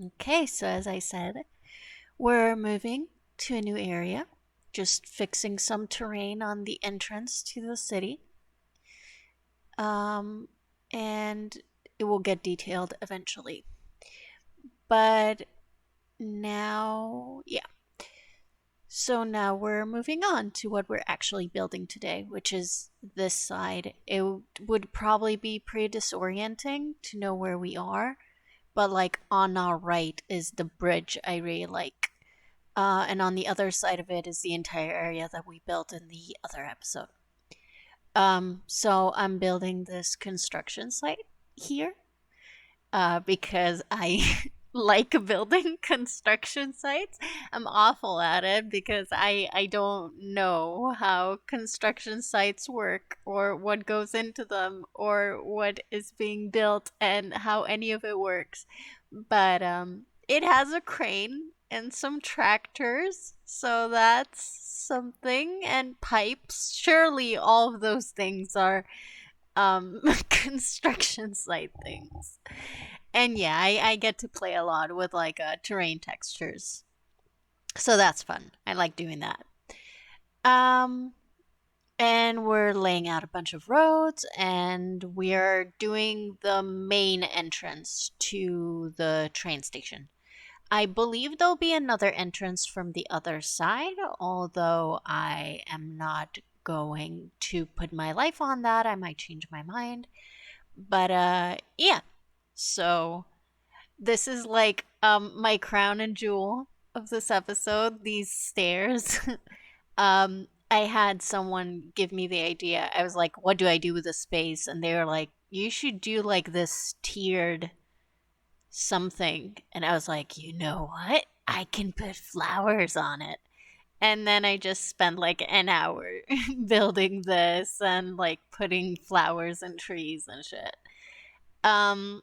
Okay, so as I said, we're moving to a new area, just fixing some terrain on the entrance to the city. Um, and it will get detailed eventually. But now, yeah. So now we're moving on to what we're actually building today, which is this side. It would probably be pretty disorienting to know where we are, but like on our right is the bridge I really like. And on the other side of it is the entire area that we built in the other episode. So I'm building this construction site here because I like building construction sites. I'm awful at it because I don't know how construction sites work or what goes into them or what is being built and how any of it works. But it has a crane and some tractors, so that's something, and pipes. Surely all of those things are construction site things. And yeah, I get to play a lot with like terrain textures. So that's fun. I like doing that. Um and we're laying out a bunch of roads and we're doing the main entrance to the train station. I believe there'll be another entrance from the other side, although I am not going to put my life on that. I might change my mind. But yeah. So this is like my crown and jewel of this episode, these stairs. I had someone give me the idea. I was like, what do I do with the space? And they were like, you should do like this tiered something. And I was like, you know what? I can put flowers on it. And then I just spent like an hour building this and like putting flowers and trees and shit. Um,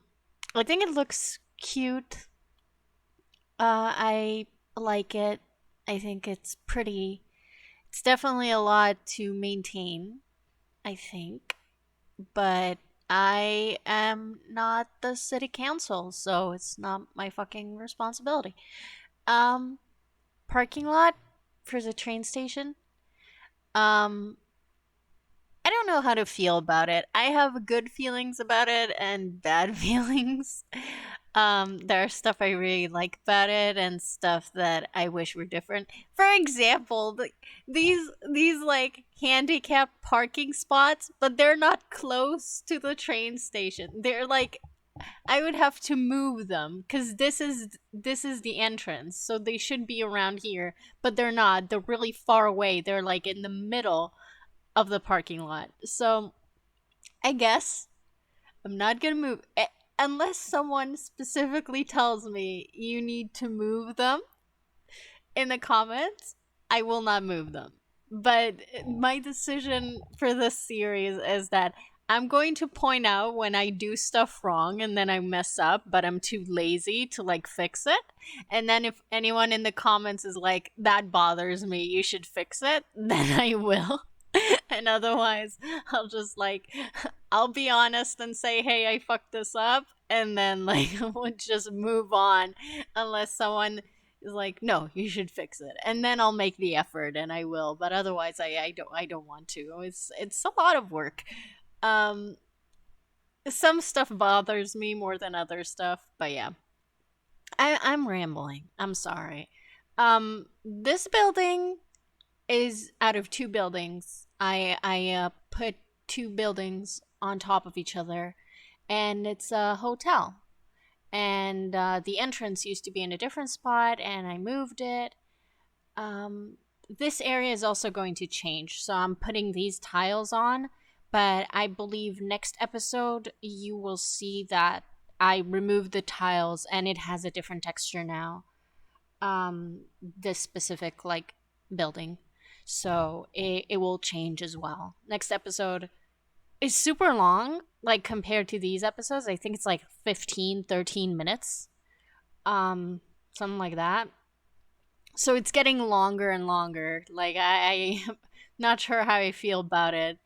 I think it looks cute. I like it. I think it's pretty. It's definitely a lot to maintain, I think. But I am not the city council, so it's not my fucking responsibility. Um, Parking lot for the train station. Um, I don't know how to feel about it. I have good feelings about it and bad feelings. There are stuff I really like about it and stuff that I wish were different. For example, these like handicapped parking spots, but they're not close to the train station. They're like I would have to move them because this is the entrance, so they should be around here, but they're not. They're really far away. They're like in the middle of the parking lot. So I guess I'm not gonna move unless someone specifically tells me you need to move them in the comments. I will not move them. But my decision for this series is that I'm going to point out when I do stuff wrong and then I mess up, but I'm too lazy to like fix it. And then if anyone in the comments is like, that bothers me, you should fix it, then I will. And otherwise, I'll just like, I'll be honest and say, hey, I fucked this up. And then like, we'll just move on unless someone is like, no, you should fix it, and then I'll make the effort, and I will. But otherwise, I don't want to. It's a lot of work. Um, some stuff bothers me more than other stuff, but yeah, I'm rambling. I'm sorry. This building is out of two buildings. I put two buildings on top of each other, and it's a hotel. And the entrance used to be in a different spot, and I moved it. This area is also going to change, so I'm putting these tiles on. But I believe next episode you will see that I removed the tiles and it has a different texture now. This specific like building, so it will change as well. Next episode is super long, like compared to these episodes. I think it's like 15-13 minutes, something like that. So it's getting longer and longer. Like I'm not sure how I feel about it.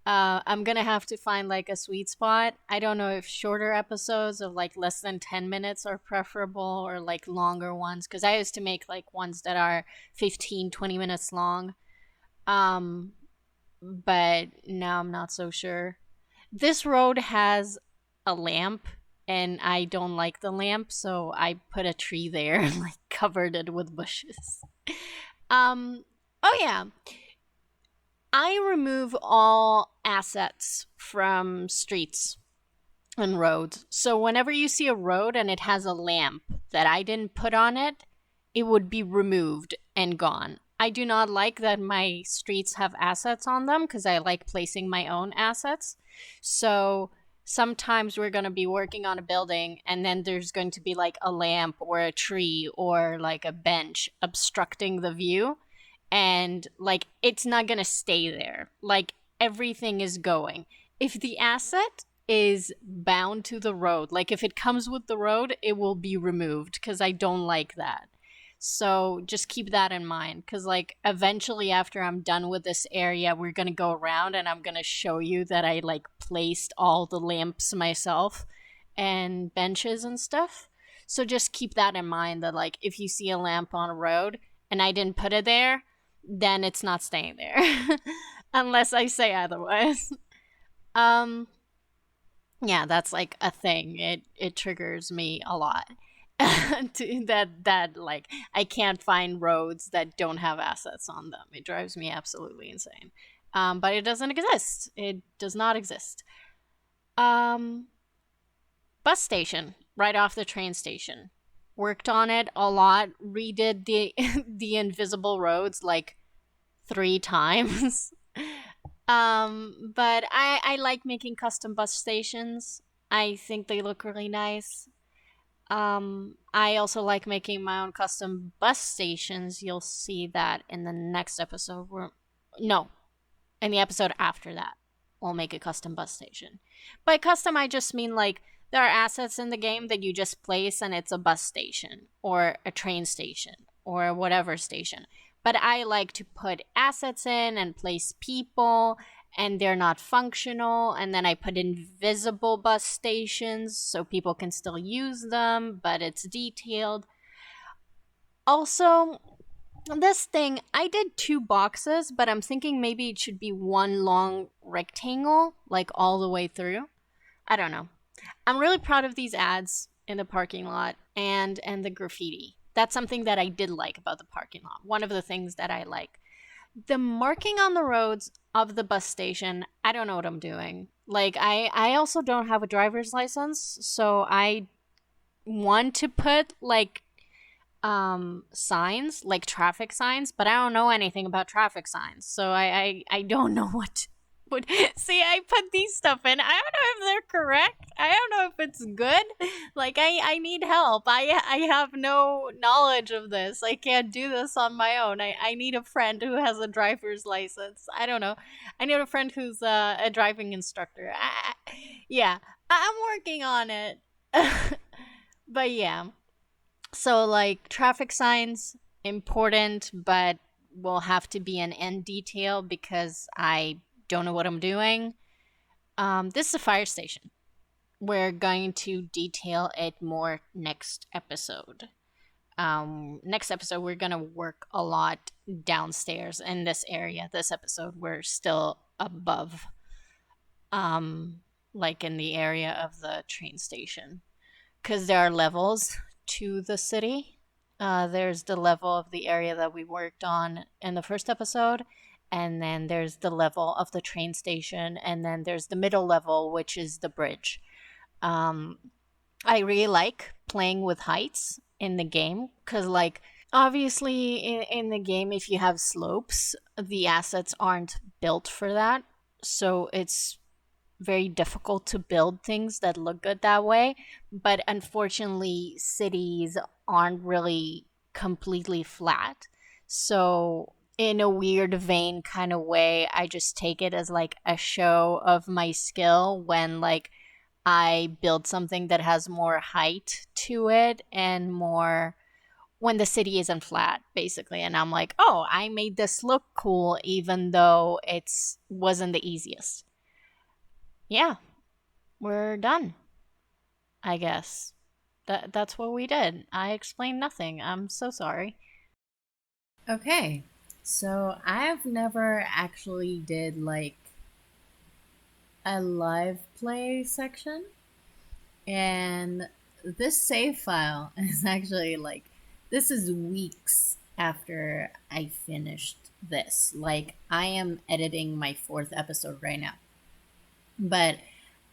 I'm gonna have to find like a sweet spot. I don't know if shorter episodes of like less than 10 minutes are preferable or like longer ones because I used to make like ones that are 15, 20 minutes long. Um, but now I'm not so sure. This road has a lamp and I don't like the lamp, so I put a tree there and like covered it with bushes. Um, oh yeah, I remove all assets from streets and roads. So whenever you see a road and it has a lamp that I didn't put on it, it would be removed and gone. I do not like that my streets have assets on them because I like placing my own assets. So sometimes we're going to be working on a building and then there's going to be like a lamp or a tree or like a bench obstructing the view, and like it's not going to stay there. Like everything is going. If the asset is bound to the road, like if it comes with the road, it will be removed because I don't like that. So just keep that in mind because, like, eventually, after I'm done with this area, we're gonna go around and I'm gonna show you that I like placed all the lamps myself and benches and stuff. So just keep that in mind that, like, if you see a lamp on a road and I didn't put it there, then it's not staying there unless I say otherwise. um yeah, that's like a thing. It triggers me a lot. That like I can't find roads that don't have assets on them. It drives me absolutely insane. But it doesn't exist. It does not exist. Um, Bus station right off the train station. Worked on it a lot. Redid the the invisible roads like 3 times. But I like making custom bus stations. I think they look really nice. I also like making my own custom bus stations. You'll see that in the next episode. No, in the episode after that, we'll make a custom bus station. By custom, I just mean like there are assets in the game that you just place and it's a bus station or a train station or whatever station. But I like to put assets in and place people, and they're not functional, and then I put invisible bus stations so people can still use them, but it's detailed. Also, this thing, I did 2 boxes, but I'm thinking maybe it should be one long rectangle, like all the way through. I don't know. I'm really proud of these ads in the parking lot and the graffiti. That's something that I did like about the parking lot. One of the things that I like. The marking on the roads of the bus station, I don't know what I'm doing. Like I also don't have a driver's license, so I want to put like signs, like traffic signs, but I don't know anything about traffic signs. So I don't know what but see, I put these stuff in. I don't know if they're correct. I don't know if it's good. Like I need help. I have no knowledge of this. I can't do this on my own. I need a friend who has a driver's license. I don't know. I need a friend who's a driving instructor. Yeah, I'm working on it. But yeah. So like traffic signs important, but will have to be an end detail because I don't know what I'm doing. This is a fire station. We're going to detail it more next episode. Next episode, we're going to work a lot downstairs in this area. This episode, we're still above, like in the area of the train station. Because there are levels to the city. There's the level of the area that we worked on in the first episode, and then there's the level of the train station, and then there's the middle level, which is the bridge. Um, I really like playing with heights in the game because, like, obviously, in the game, if you have slopes, the assets aren't built for that. So it's very difficult to build things that look good that way. But unfortunately, cities aren't really completely flat. So, in a weird vein kind of way, I just take it as like a show of my skill when like I build something that has more height to it and more when the city isn't flat basically, and I'm like, "Oh, I made this look cool even though it's wasn't the easiest." yeah, we're done, I guess. That's what we did. I explained nothing. I'm so sorry. Okay. So I've never actually did like a live play section, and this save file is actually like this is weeks after I finished this. Like I am editing my fourth episode right now. But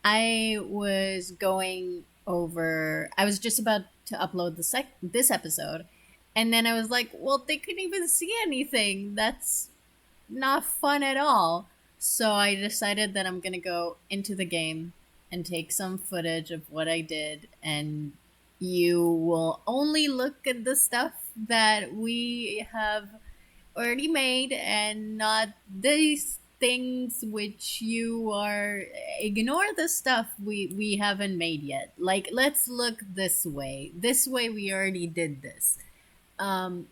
I was going over. I was just about to upload this episode, and then I was like, "Well, they couldn't even see anything. That's not fun at all." So I decided that I'm gonna go into the game and take some footage of what I did, and you will only look at the stuff that we have already made and not these things which you are ignore the stuff we haven't made yet. Like let's look this way we already did this. I'm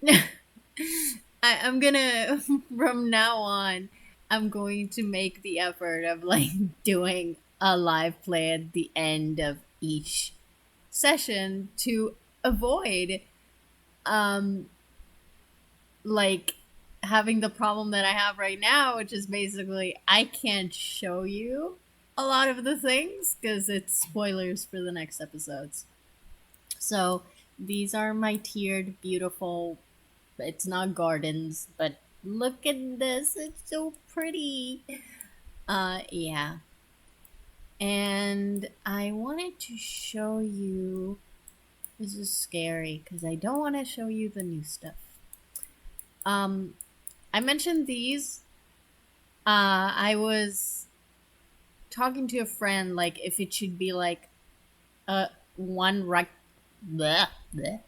gonna from now on I'm going to make the effort of like doing a live play at the end of each session to avoid um like having the problem that I have right now, which is basically I can't show you a lot of the things because it's spoilers for the next episodes. So these are my tiered, beautiful. It's not gardens, but look at this. It's so pretty. Yeah. And I wanted to show you. This is scary because I don't want to show you the new stuff. Um, I mentioned these. I was talking to a friend like if it should be like a one bleh, bleh,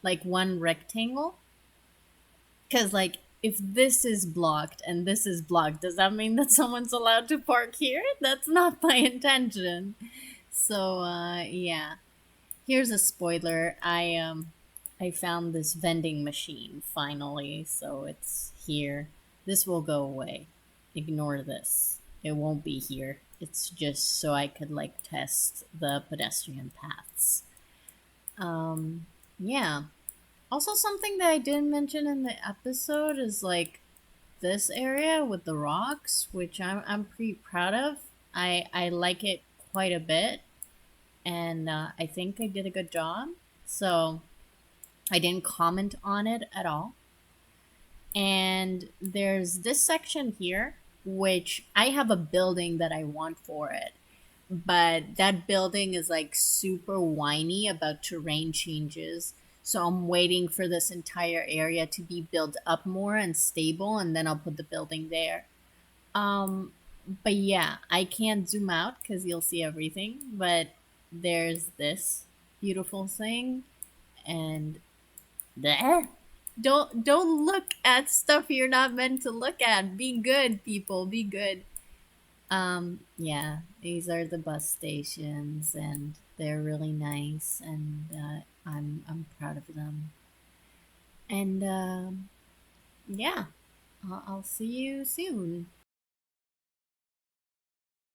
like one rectangle, because like if this is blocked and this is blocked, does that mean that someone's allowed to park here? That's not my intention. So yeah, here's a spoiler. I found this vending machine finally, so it's here. This will go away. Ignore this. It won't be here. It's just so I could like test the pedestrian paths. Um yeah. Also something that I didn't mention in the episode is like this area with the rocks, which I'm pretty proud of. I like it quite a bit, and I think I did a good job. So I didn't comment on it at all. And there's this section here, which I have a building that I want for it. But that building is like super whiny about terrain changes. So I'm waiting for this entire area to be built up more and stable, and then I'll put the building there. Um, but yeah, I can't zoom out because you'll see everything. But there's this beautiful thing, and there. Don't look at stuff you're not meant to look at. Be good, people. Be good. Yeah, these are the bus stations, and they're really nice, and I'm proud of them. And yeah, I'll see you soon.